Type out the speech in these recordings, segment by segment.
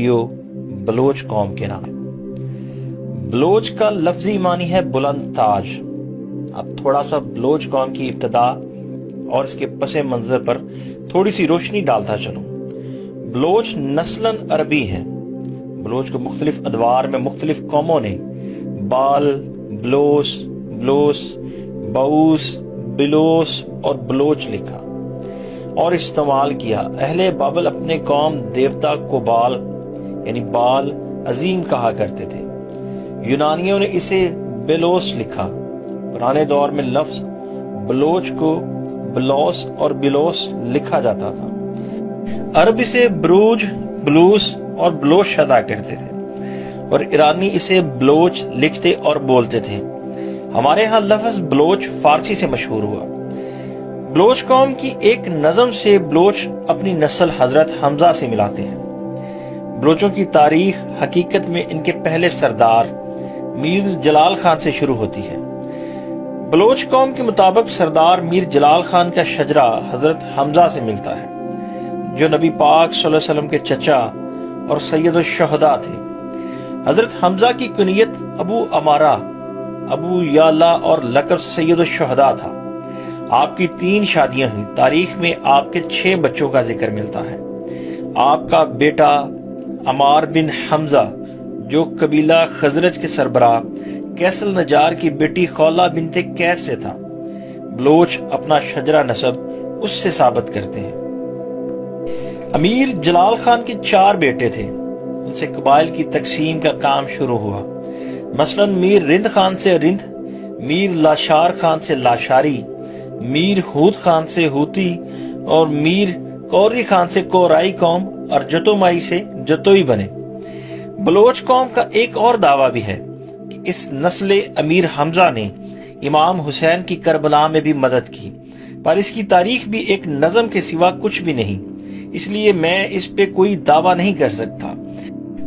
Video Baloch قوم کے نام ہے۔ بلوچ کا لفظی معنی ہے بلند تاج۔ اب تھوڑا سا بلوچ قوم کی ابتدا اور اس کے پس منظر پر تھوڑی سی روشنی ڈالتا چلوں۔ بلوچ نسلاً عربی ہیں۔ بلوچ کو مختلف ادوار میں مختلف قوموں نے بال، بلوس، بلوس، بوس، بلوس اور بلوچ لکھا اور استعمال کیا۔ اہل بابل اپنے قوم دیوتا کو بال یعنی بال عظیم کہا کرتے تھے۔ یونانیوں نے اسے بیلوس لکھا۔ پرانے دور میں لفظ بلوچ کو بلوس اور بلوس لکھا جاتا تھا۔ عرب اسے بروج، بلوس اور بلوش ادا کرتے تھے اور ایرانی اسے بلوچ لکھتے اور بولتے تھے۔ ہمارے ہاں لفظ بلوچ فارسی سے مشہور ہوا۔ بلوچ قوم کی ایک نظم سے بلوچ اپنی نسل حضرت حمزہ سے ملاتے ہیں۔ بلوچوں کی تاریخ حقیقت میں ان کے پہلے سردار میر جلال خان سے شروع ہوتی ہے۔ بلوچ قوم کے مطابق سردار میر جلال خان کا شجرہ حضرت حمزہ سے ملتا ہے، جو نبی پاک صلی اللہ علیہ وسلم کے چچا اور سید الشہداء تھے۔ حضرت حمزہ کی کنیت ابو امارہ، ابو یالا اور لقب سید الشہداء تھا۔ آپ کی 3 شادیاں ہوئیں۔ تاریخ میں آپ کے 6 بچوں کا ذکر ملتا ہے۔ آپ کا بیٹا عمار بن حمزہ جو قبیلہ خزرج کے سربراہ کیسل نجار کی بیٹی خولہ بنت کیس سے تھا۔ بلوچ اپنا شجرہ نسب اس سے ثابت کرتے ہیں۔ امیر جلال خان کے 4 بیٹے تھے۔ ان سے قبائل کی تقسیم کا کام شروع ہوا۔ مثلا میر رند خان سے رند، میر لاشار خان سے لاشاری، میر ہود خان سے ہوتی اور میر کوری خان سے کورائی قوم اور جتومائی سے جتوئی بنے۔ بلوچ قوم کا ایک اور دعویٰ بھی ہے کہ اس نسل امیر حمزہ نے امام حسین کی کربلا میں بھی مدد کی، پر اس کی تاریخ بھی ایک نظم کے سوا کچھ بھی نہیں، اس لیے میں اس پہ کوئی دعویٰ نہیں کر سکتا۔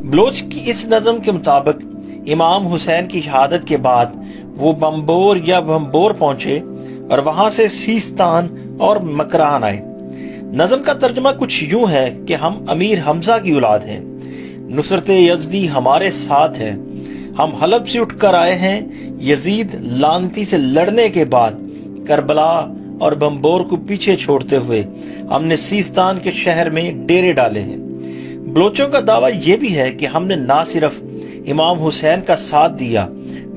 بلوچ کی اس نظم کے مطابق امام حسین کی شہادت کے بعد وہ بمبور یا بھمبور پہنچے اور وہاں سے سیستان اور مکران آئے۔ نظم کا ترجمہ کچھ یوں ہے کہ ہم امیر حمزہ کی اولاد ہیں، نصرت یزدی ہمارے ساتھ ہے، ہم حلب سے اٹھ کر آئے ہیں، یزید لعنتی سے لڑنے کے بعد کربلا اور بمبور کو پیچھے چھوڑتے ہوئے ہم نے سیستان کے شہر میں ڈیرے ڈالے ہیں۔ بلوچوں کا دعویٰ یہ بھی ہے کہ ہم نے نہ صرف امام حسین کا ساتھ دیا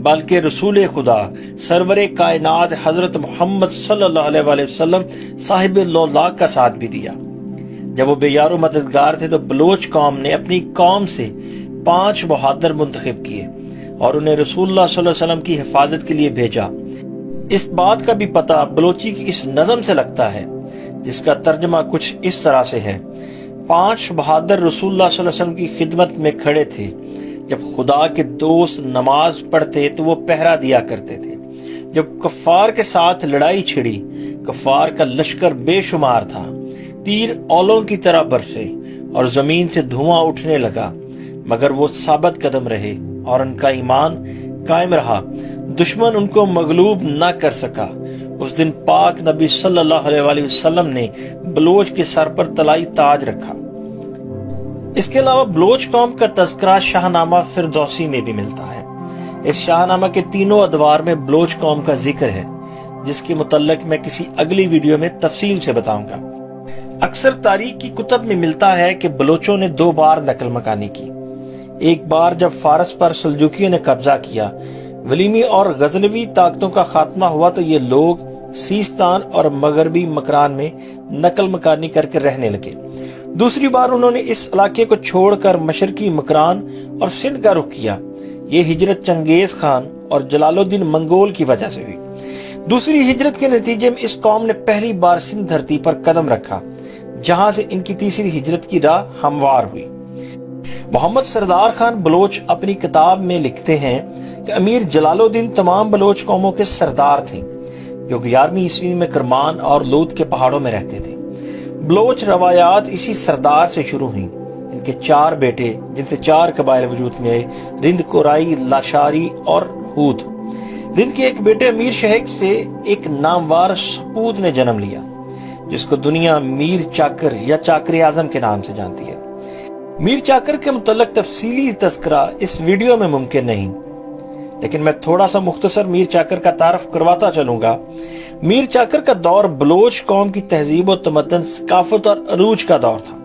بلکہ رسول خدا سرور کائنات حضرت محمد صلی اللہ علیہ وآلہ وسلم صاحب اللہ کا ساتھ بھی دیا۔ جب وہ بے یار و مددگار تھے تو بلوچ قوم نے اپنی قوم سے 5 بہادر منتخب کیے اور انہیں رسول اللہ صلی اللہ علیہ وسلم کی حفاظت کے لیے بھیجا۔ اس بات کا بھی پتہ بلوچی کی اس نظم سے لگتا ہے، جس کا ترجمہ کچھ اس طرح سے ہے۔ 5 بہادر رسول اللہ صلی اللہ علیہ وسلم کی خدمت میں کھڑے تھے۔ جب خدا کے دوست نماز پڑھتے تو وہ پہرا دیا کرتے تھے۔ جب کفار کے ساتھ لڑائی چھڑی، کفار کا لشکر بے شمار تھا، تیر اولوں کی طرح برسے اور زمین سے دھواں اٹھنے لگا، مگر وہ ثابت قدم رہے اور ان کا ایمان قائم رہا۔ دشمن ان کو مغلوب نہ کر سکا۔ اس دن پاک نبی صلی اللہ علیہ وآلہ وسلم نے بلوچ کے سر پر طلائی تاج رکھا۔ اس کے علاوہ بلوچ قوم کا تذکرہ شاہ نامہ فردوسی میں بھی ملتا ہے۔ اس شاہ نامہ کے 3 ادوار میں بلوچ قوم کا ذکر ہے، جس کے متعلق میں کسی اگلی ویڈیو میں تفصیل سے بتاؤں گا۔ اکثر تاریخ کی کتب میں ملتا ہے کہ بلوچوں نے 2 بار نقل مکانی کی۔ ایک بار جب فارس پر سلجوکیوں نے قبضہ کیا، ولیمی اور غزنوی طاقتوں کا خاتمہ ہوا تو یہ لوگ سیستان اور مغربی مکران میں نقل مکانی کر کے رہنے لگے۔ دوسری بار انہوں نے اس علاقے کو چھوڑ کر مشرقی مکران اور سندھ کا رخ کیا۔ یہ ہجرت چنگیز خان اور جلال الدین منگول کی وجہ سے ہوئی۔ دوسری ہجرت کے نتیجے میں اس قوم نے پہلی بار سندھ دھرتی پر قدم رکھا، جہاں سے ان کی تیسری ہجرت کی راہ ہموار ہوئی۔ محمد سردار خان بلوچ اپنی کتاب میں لکھتے ہیں کہ امیر جلال الدین تمام بلوچ قوموں کے سردار تھے، جو 11ویں عیسوی میں کرمان اور لود کے پہاڑوں میں رہتے تھے۔ بلوچ روایات اسی سردار سے شروع ہوئیں۔ ان کے 4 بیٹے، جن سے 4 قبائل وجود میں آئے، رند، کورائی، لاشاری اور ہود۔ رند کے ایک بیٹے امیر شہیک سے ایک ناموار سپود نے جنم لیا، جس کو دنیا میر چاکر یا چاکر اعظم کے نام سے جانتی ہے۔ میر چاکر کے متعلق تفصیلی تذکرہ اس ویڈیو میں ممکن نہیں، لیکن میں تھوڑا سا مختصر میر چاکر کا تعارف کرواتا چلوں گا۔ میر چاکر کا دور بلوچ قوم کی تہذیب و تمدن، ثقافت اور عروج کا دور تھا۔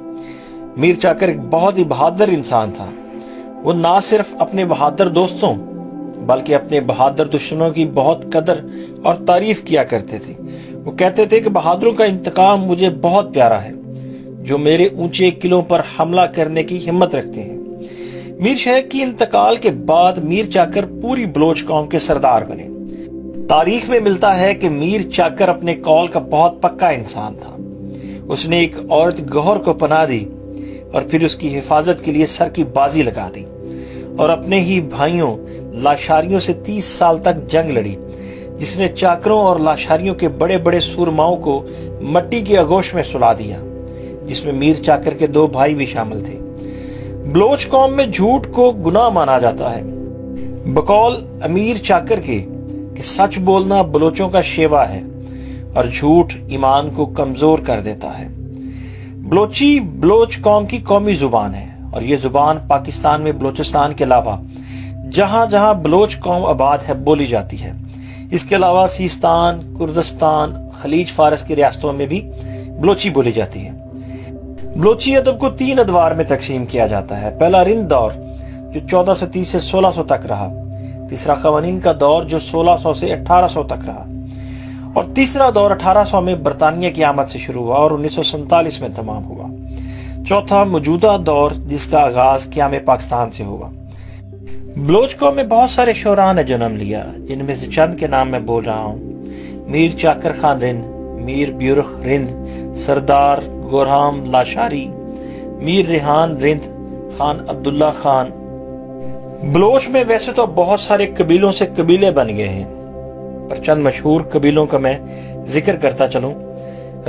میر چاکر ایک بہت ہی بہادر انسان تھا۔ وہ نہ صرف اپنے بہادر دوستوں بلکہ اپنے بہادر دشمنوں کی بہت قدر اور تعریف کیا کرتے تھے۔ وہ کہتے تھے کہ بہادروں کا انتقام مجھے بہت پیارا ہے، جو میرے اونچے قلعوں پر حملہ کرنے کی ہمت رکھتے ہیں۔ میر شیخ کی انتقال کے بعد میر چاکر پوری بلوچ قوم کے سردار بنے۔ تاریخ میں ملتا ہے کہ میر چاکر اپنے قول کا بہت پکا انسان تھا۔ اس نے ایک عورت گوہر کو پناہ دی اور پھر اس کی حفاظت کے لیے سر کی بازی لگا دی، اور اپنے ہی بھائیوں لاشاریوں سے 30 سال تک جنگ لڑی، جس نے چاکروں اور لاشاریوں کے بڑے بڑے سورماؤں کو مٹی کی آغوش میں سلا دیا، جس میں میر چاکر کے 2 بھائی بھی شامل تھے۔ بلوچ قوم میں جھوٹ کو گناہ مانا جاتا ہے، بقول امیر چاکر کے کہ سچ بولنا بلوچوں کا شیوا ہے اور جھوٹ ایمان کو کمزور کر دیتا ہے۔ بلوچی بلوچ قوم کی قومی زبان ہے، اور یہ زبان پاکستان میں بلوچستان کے علاوہ جہاں جہاں بلوچ قوم آباد ہے بولی جاتی ہے۔ اس کے علاوہ سیستان، کردستان، خلیج فارس کی ریاستوں میں بھی بلوچی بولی جاتی ہے۔ بلوچی ادب کو 3 ادوار میں تقسیم کیا جاتا ہے۔ پہلا رند دور جو 1430 سے 1600 تک رہا، تیسرا قوانین کا دور جو 1600 سے 1800 تک رہا، اور تیسرا دور 1800 میں برطانیہ کی آمد سے شروع ہوا اور 1947 میں تمام ہوا۔ چوتھا موجودہ دور جس کا آغاز قیام پاکستان سے ہوا۔ بلوچ قوم میں بہت سارے شعراء نے جنم لیا، جن میں سے چند کے نام میں بول رہا ہوں۔ میر چاکر خان رند، میر بیورخ رند، سردار گورہام لاشاری، میر ریحان رند، خان عبداللہ خان۔ بلوچ میں ویسے تو بہت سارے قبیلوں سے قبیلے بن گئے ہیں، پر چند مشہور قبیلوں کا میں ذکر کرتا چلوں۔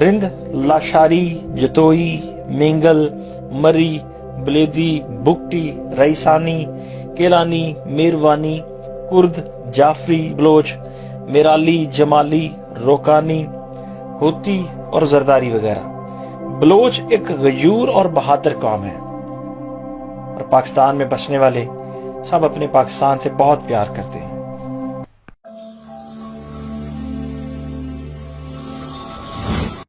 رند، لاشاری، جتوئی، مینگل، مری، بلیدی، بگٹی، ریسانی، کیلانی، میروانی، کرد، جعفری بلوچ، میرالی، جمالی، روکانی، ہوتی اور زرداری وغیرہ۔ بلوچ ایک غیور اور بہادر قوم ہے، اور پاکستان میں بسنے والے سب اپنے پاکستان سے بہت پیار کرتے ہیں۔